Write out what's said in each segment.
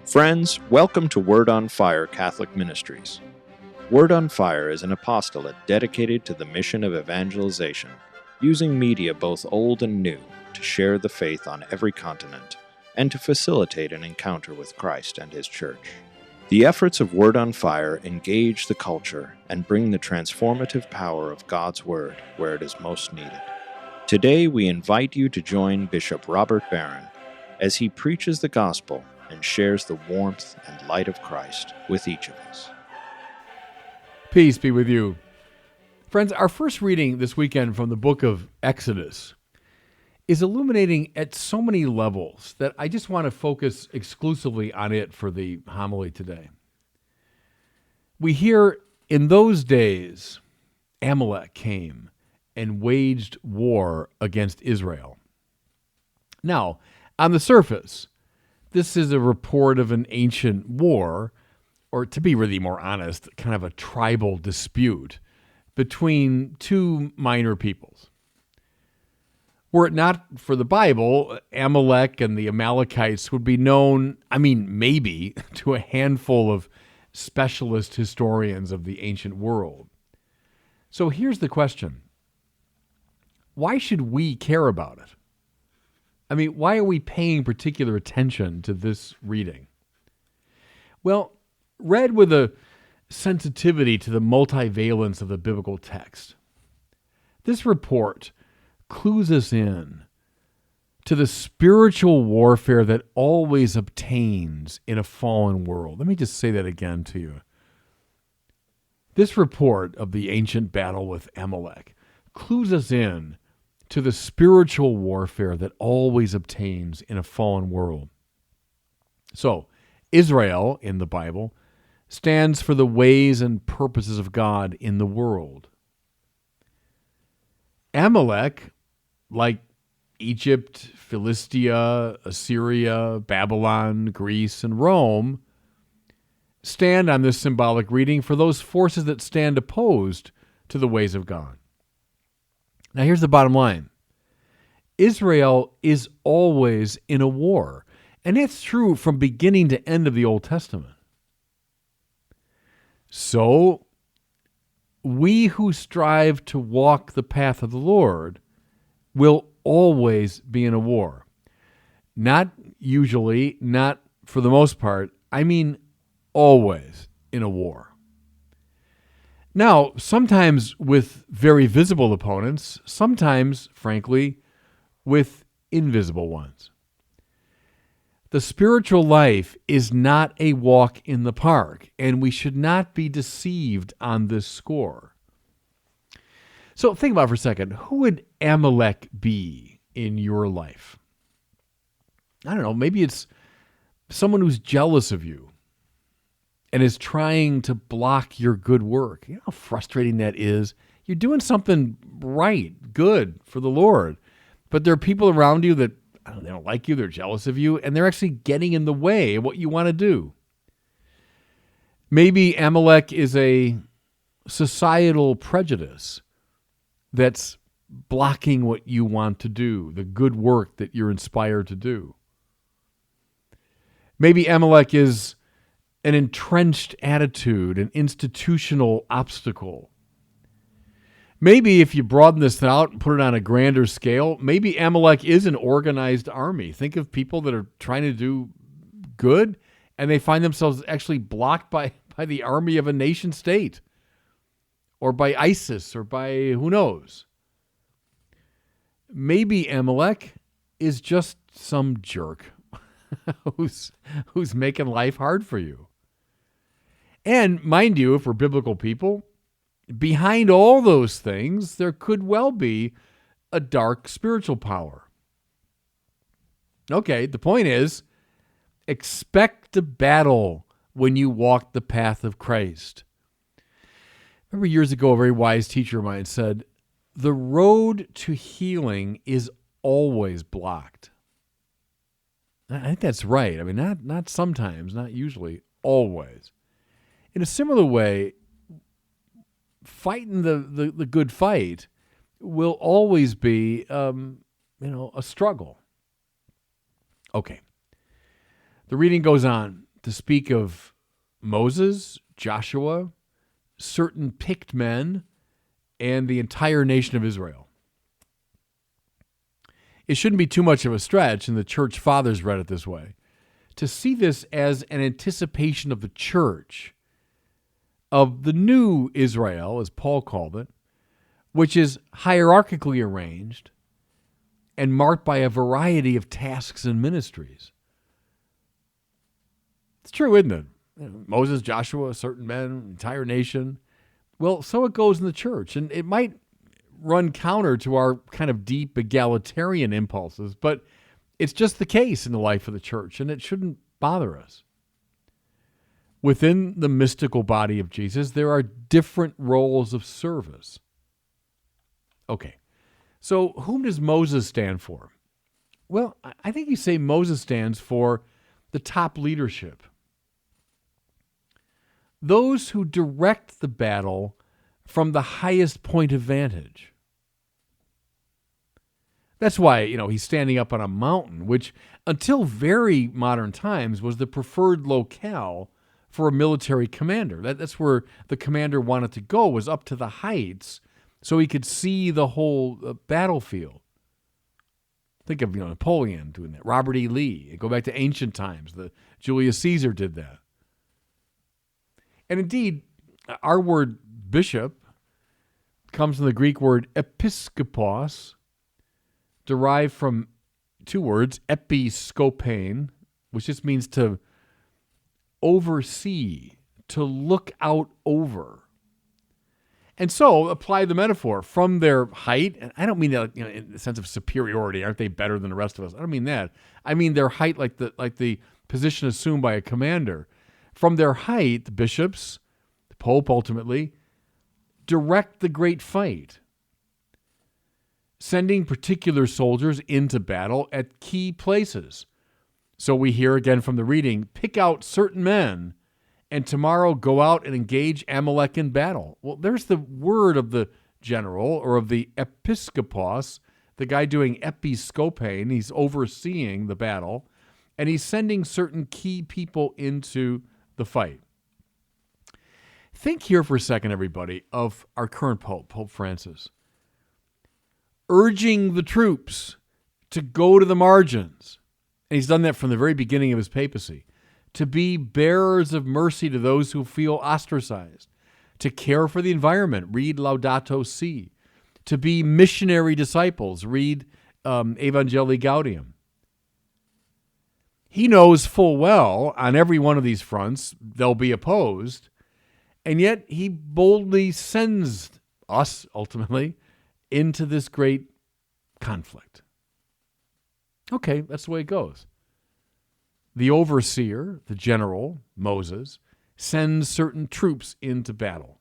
Friends, welcome to Word on Fire Catholic Ministries. Word on Fire is an apostolate dedicated to the mission of evangelization, using media both old and new to share the faith on every continent and to facilitate an encounter with Christ and His Church. The efforts of Word on Fire engage the culture and bring the transformative power of God's Word where it is most needed. Today we invite you to join Bishop Robert Barron as he preaches the gospel and shares the warmth and light of Christ with each of us. Peace be with you. Friends, our first reading this weekend from the book of Exodus is illuminating at so many levels that I just want to focus exclusively on it for the homily today. We hear, in those days, Amalek came and waged war against Israel. Now, on the surface, this is a report of an ancient war, or to be really more honest, kind of a tribal dispute between two minor peoples. Were it not for the Bible, Amalek and the Amalekites would be known, maybe, to a handful of specialist historians of the ancient world. So here's the question. Why should we care about it? Why are we paying particular attention to this reading? Well, read with a sensitivity to the multivalence of the biblical text, this report clues us in to the spiritual warfare that always obtains in a fallen world. Let me just say that again to you. This report of the ancient battle with Amalek clues us in to the spiritual warfare that always obtains in a fallen world. So, Israel in the Bible stands for the ways and purposes of God in the world. Amalek, like Egypt, Philistia, Assyria, Babylon, Greece, and Rome, stand on this symbolic reading for those forces that stand opposed to the ways of God. Now here's the bottom line. Israel is always in a war, and that's true from beginning to end of the Old Testament. So, we who strive to walk the path of the Lord will always be in a war. Not usually, not for the most part, always in a war. Now, sometimes with very visible opponents, sometimes, frankly, with invisible ones. The spiritual life is not a walk in the park, and we should not be deceived on this score. So think about it for a second. Who would Amalek be in your life? I don't know, maybe it's someone who's jealous of you and is trying to block your good work. You know how frustrating that is? You're doing something right, good for the Lord, but there are people around you that they don't like you, they're jealous of you, and they're actually getting in the way of what you want to do. Maybe Amalek is a societal prejudice that's blocking what you want to do, the good work that you're inspired to do. Maybe Amalek is an entrenched attitude, an institutional obstacle. Maybe if you broaden this out and put it on a grander scale, maybe Amalek is an organized army. Think of people that are trying to do good and they find themselves actually blocked by the army of a nation state or by ISIS or by who knows. Maybe Amalek is just some jerk who's making life hard for you. And mind you, if we're biblical people, behind all those things, there could well be a dark spiritual power. Okay, the point is, expect a battle when you walk the path of Christ. Remember years ago, a very wise teacher of mine said, the road to healing is always blocked. I think that's right. Not sometimes, not usually, always. In a similar way, fighting the good fight will always be, a struggle. Okay. The reading goes on. to speak of Moses, Joshua, certain picked men, and the entire nation of Israel. It shouldn't be too much of a stretch, and the church fathers read it this way, to see this as an anticipation of the church, of the new Israel, as Paul called it, which is hierarchically arranged and marked by a variety of tasks and ministries. It's true, isn't it? Moses, Joshua, certain men, entire nation. Well, so it goes in the church, and it might run counter to our kind of deep egalitarian impulses, but it's just the case in the life of the church, and it shouldn't bother us. Within the mystical body of Jesus, there are different roles of service. Okay, so whom does Moses stand for? Well, I think you say Moses stands for the top leadership. Those who direct the battle from the highest point of vantage. That's why, he's standing up on a mountain, which until very modern times was the preferred locale for a military commander. That's where the commander wanted to go, was up to the heights so he could see the whole battlefield. Think of Napoleon doing that, Robert E. Lee. Go back to ancient times. Julius Caesar did that. And indeed, our word bishop comes from the Greek word episkopos, derived from two words, episkopein, which just means to oversee, to look out over. And so apply the metaphor from their height, and I don't mean that in the sense of superiority, aren't they better than the rest of us? I don't mean that. I mean their height like the position assumed by a commander. From their height, the bishops, the Pope ultimately, direct the great fight, sending particular soldiers into battle at key places. So we hear again from the reading, pick out certain men, and tomorrow go out and engage Amalek in battle. Well, there's the word of the general or of the episkopos, the guy doing episkopein. He's overseeing the battle, and he's sending certain key people into the fight. Think here for a second, everybody, of our current Pope, Pope Francis, urging the troops to go to the margins. And he's done that from the very beginning of his papacy, to be bearers of mercy to those who feel ostracized, to care for the environment, read Laudato Si, to be missionary disciples, read Evangelii Gaudium. He knows full well on every one of these fronts they'll be opposed, and yet he boldly sends us, ultimately, into this great conflict. Okay, that's the way it goes. The overseer, the general, Moses, sends certain troops into battle.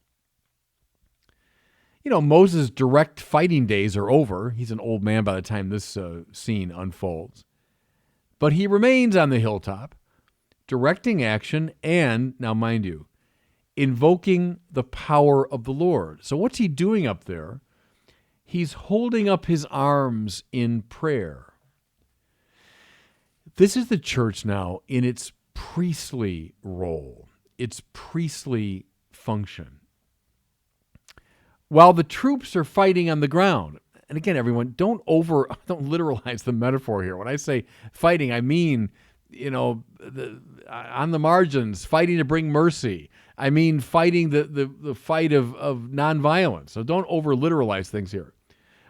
Moses' direct fighting days are over. He's an old man by the time this scene unfolds. But he remains on the hilltop, directing action and, now mind you, invoking the power of the Lord. So what's he doing up there? He's holding up his arms in prayer. This is the church now in its priestly role, its priestly function. While the troops are fighting on the ground, and again, everyone, don't literalize the metaphor here. When I say fighting, I mean, on the margins, fighting to bring mercy. I mean fighting the fight of nonviolence. So don't over-literalize things here.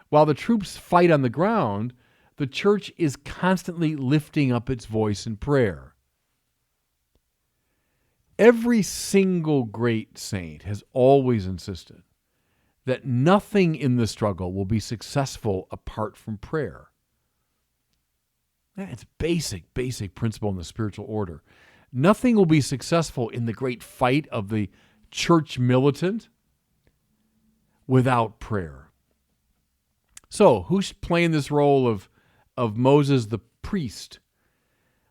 While the troops fight on the ground, the church is constantly lifting up its voice in prayer. Every single great saint has always insisted that nothing in the struggle will be successful apart from prayer. That's basic principle in the spiritual order. Nothing will be successful in the great fight of the church militant without prayer. So, who's playing this role of Moses the priest?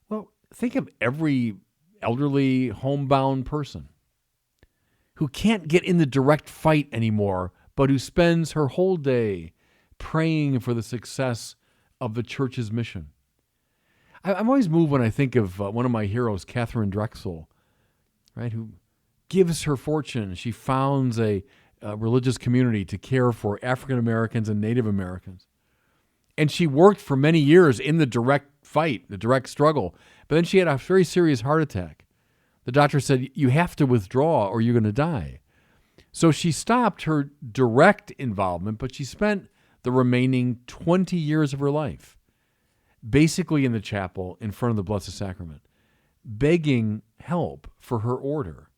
Well, think of every elderly, homebound person who can't get in the direct fight anymore, but who spends her whole day praying for the success of the church's mission. I'm always moved when I think of one of my heroes, Catherine Drexel, right, who gives her fortune. She founds a religious community to care for African Americans and Native Americans. And she worked for many years in the direct fight, the direct struggle. But then she had a very serious heart attack. The doctor said, you have to withdraw or you're going to die. So she stopped her direct involvement, but she spent the remaining 20 years of her life basically in the chapel in front of the Blessed Sacrament, begging help for her order.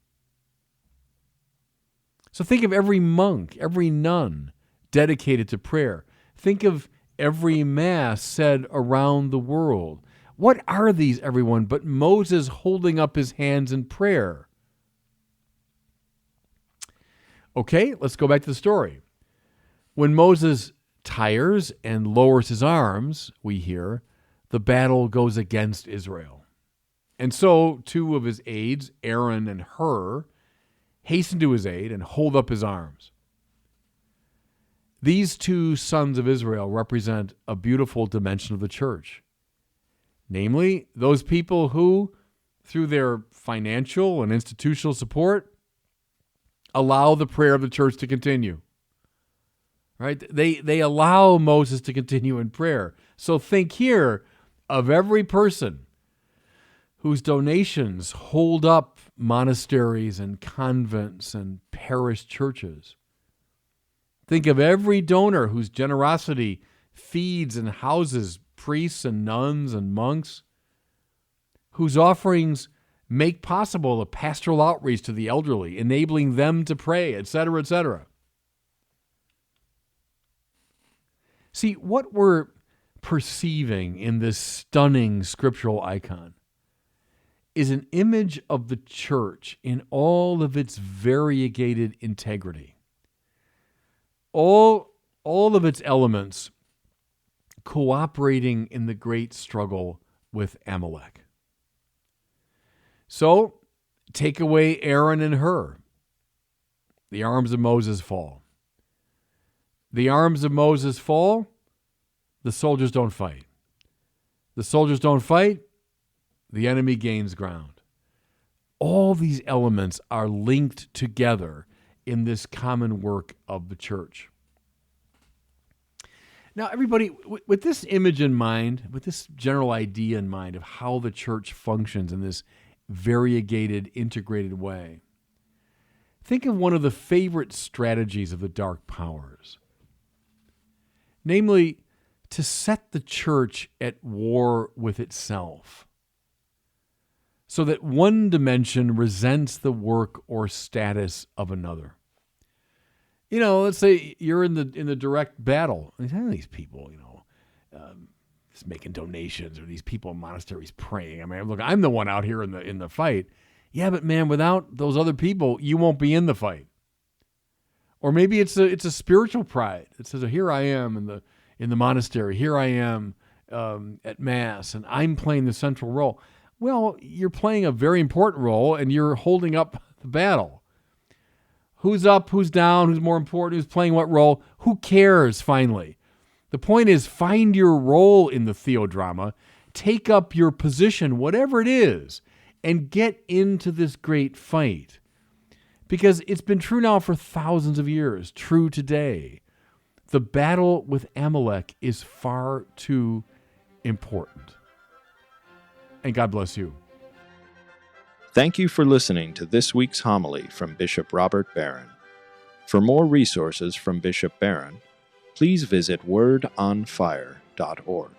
So think of every monk, every nun dedicated to prayer. Think of every Mass said around the world. What are these, everyone, but Moses holding up his hands in prayer? Okay, let's go back to the story. When Moses tires and lowers his arms, we hear, the battle goes against Israel. And so two of his aides, Aaron and Hur, hasten to his aid and hold up his arms. These two sons of Israel represent a beautiful dimension of the church. Namely, those people who, through their financial and institutional support, allow the prayer of the church to continue. Right? They allow Moses to continue in prayer. So think here of every person whose donations hold up monasteries and convents and parish churches. Think of every donor whose generosity feeds and houses priests and nuns and monks, whose offerings make possible a pastoral outreach to the elderly, enabling them to pray, etc., etc. See, what we're perceiving in this stunning scriptural icon is an image of the church in all of its variegated integrity. All of its elements cooperating in the great struggle with Amalek. So, take away Aaron and Hur. The arms of Moses fall. The arms of Moses fall, the soldiers don't fight. The soldiers don't fight, the enemy gains ground. All these elements are linked together in this common work of the church. Now, everybody, with this image in mind, with this general idea in mind of how the church functions in this variegated, integrated way, think of one of the favorite strategies of the dark powers. Namely, to set the church at war with itself, so that one dimension resents the work or status of another. You know, let's say you're in the direct battle. I mean, these people, just making donations, or these people in monasteries praying. I mean, look, I'm the one out here in the fight. Yeah, but man, without those other people, you won't be in the fight. Or maybe it's a spiritual pride. It says, here I am in the monastery. Here I am at Mass, and I'm playing the central role. Well, you're playing a very important role, and you're holding up the battle. Who's up, who's down, who's more important, who's playing what role? Who cares, finally? The point is, find your role in the theodrama, take up your position, whatever it is, and get into this great fight. Because it's been true now for thousands of years, true today. The battle with Amalek is far too important. And God bless you. Thank you for listening to this week's homily from Bishop Robert Barron. For more resources from Bishop Barron, please visit wordonfire.org.